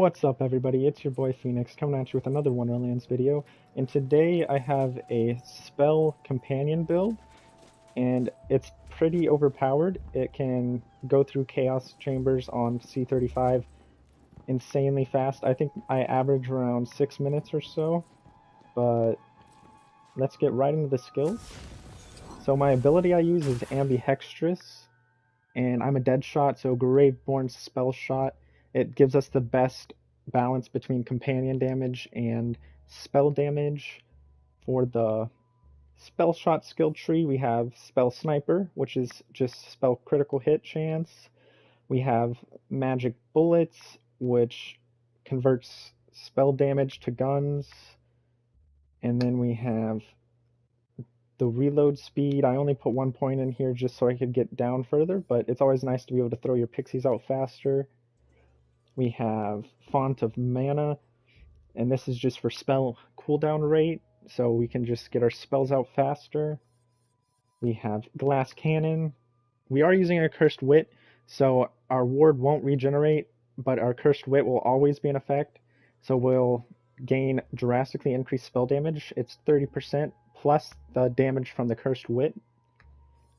What's up, everybody? It's your boy Phoenix coming at you with another Wonderlands video, and today I have a spell companion build, and it's pretty overpowered. It can go through chaos chambers on C35 insanely fast. I think I average around 6 minutes or so, but let's get right into the skills. So my ability I use is Ambidextrous, and I'm a Deadshot, so Graveborn Spell Shot. It gives us the best balance between companion damage and spell damage. For the Spell Shot skill tree, we have Spell Sniper, which is just spell critical hit chance. We have Magic Bullets, which converts spell damage to guns. And then we have the reload speed. I only put 1 point in here just so I could get down further, but it's always nice to be able to throw your pixies out faster. We have Font of Mana, and this is just for spell cooldown rate, so we can just get our spells out faster. We have Glass Cannon. We are using our Cursed Wit, so our ward won't regenerate, but our Cursed Wit will always be in effect, so we'll gain drastically increased spell damage. It's 30% plus the damage from the Cursed Wit.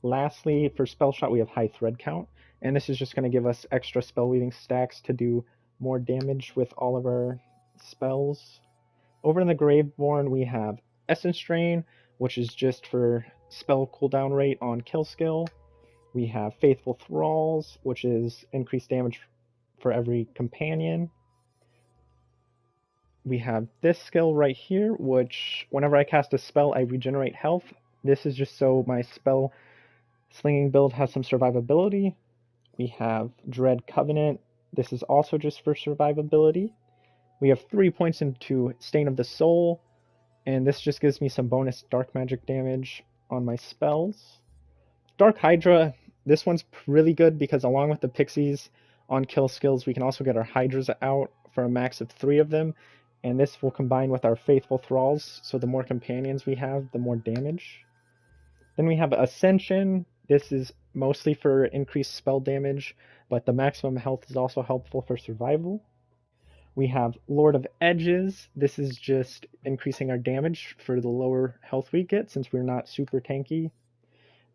Lastly, for Spell Shot, we have High Thread Count, and this is just going to give us extra spell weaving stacks to do more damage with all of our spells. Over in the Graveborn, we have Essence Drain, which is just for spell cooldown rate on kill skill. We have Faithful Thralls, which is increased damage for every companion. We have this skill right here, which whenever I cast a spell, I regenerate health. This is just so my spell slinging build has some survivability. We have Dread Covenant. This is also just for survivability. We have 3 points into Stain of the Soul, and this just gives me some bonus dark magic damage on my spells. Dark Hydra, this one's really good because along with the pixies on kill skills, we can also get our Hydras out for a max of 3 of them, and this will combine with our Faithful Thralls, so the more companions we have, the more damage. Then we have Ascension. This is mostly for increased spell damage, but the maximum health is also helpful for survival. We have Lord of Edges. This is just increasing our damage for the lower health we get since we're not super tanky.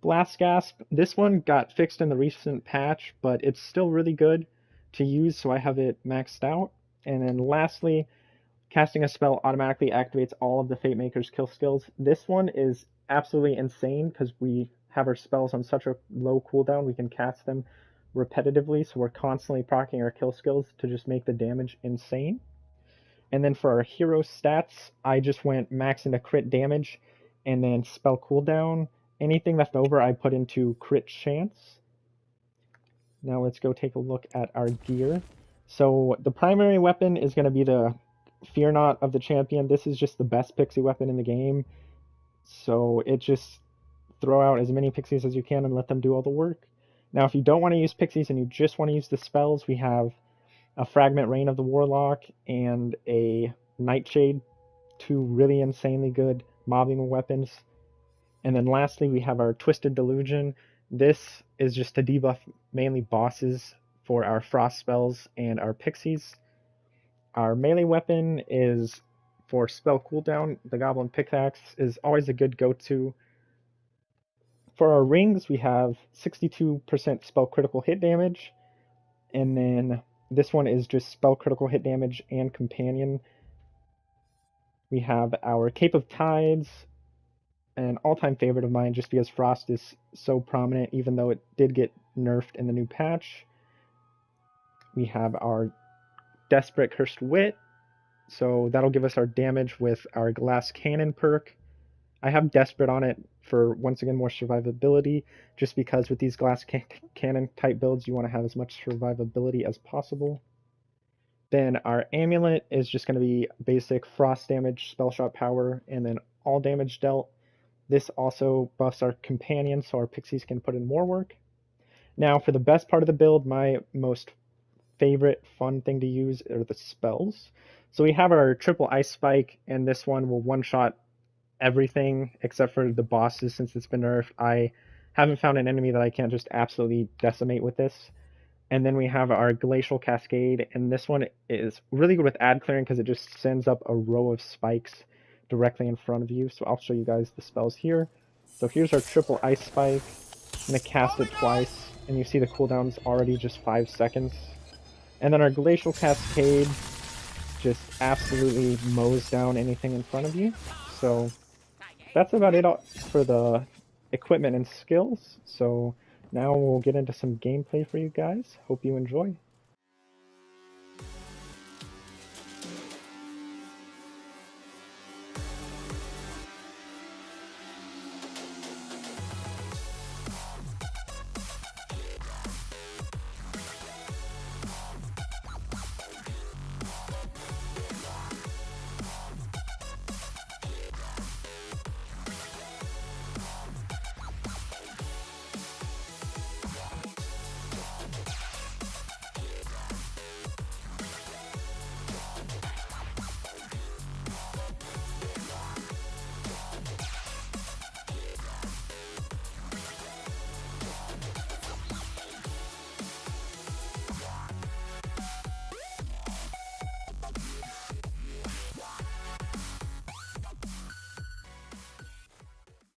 Blast Gasp. This one got fixed in the recent patch, but it's still really good to use, so I have it maxed out. And then lastly, casting a spell automatically activates all of the Fate Maker's kill skills. This one is absolutely insane because we have our spells on such a low cooldown, we can cast them repetitively, so we're constantly proccing our kill skills to just make the damage insane. And then for our hero stats, I just went max into crit damage and then spell cooldown. Anything left over I put into crit chance. Now let's go take a look at our gear. So the primary weapon is going to be the Fear Not of the Champion. This is just the best pixie weapon in the game, so it just throw out as many pixies as you can and let them do all the work. Now, if you don't want to use pixies and you just want to use the spells, we have a Fragment Rain of the Warlock and a Nightshade, 2 really insanely good mobbing weapons. And then lastly, we have our Twisted Delusion. This is just to debuff mainly bosses for our frost spells and our pixies. Our melee weapon is for spell cooldown. The Goblin Pickaxe is always a good go-to. For our rings, we have 62% spell critical hit damage, and then this one is just spell critical hit damage and companion. We have our Cape of Tides, an all-time favorite of mine just because frost is so prominent, even though it did get nerfed in the new patch. We have our Desperate Cursed Wit, so that'll give us our damage with our Glass Cannon perk. I have Desperate on it for, once again, more survivability, just because with these Glass Cannon type builds, you want to have as much survivability as possible. Then our Amulet is just going to be basic frost damage, spell shot power, and then all damage dealt. This also buffs our companion, so our pixies can put in more work. Now, for the best part of the build, my most favorite fun thing to use are the spells. So we have our triple ice spike, and this one will one-shot everything except for the bosses since it's been nerfed. I haven't found an enemy that I can't just absolutely decimate with this. And then we have our Glacial Cascade, and this one is really good with ad clearing because it just sends up a row of spikes directly in front of you. So I'll show you guys the spells here. So here's our triple ice spike. I'm going to cast it twice, and you see the cooldown's already just 5 seconds. And then our Glacial Cascade just absolutely mows down anything in front of you. So that's about it for the equipment and skills. So now we'll get into some gameplay for you guys. Hope you enjoy.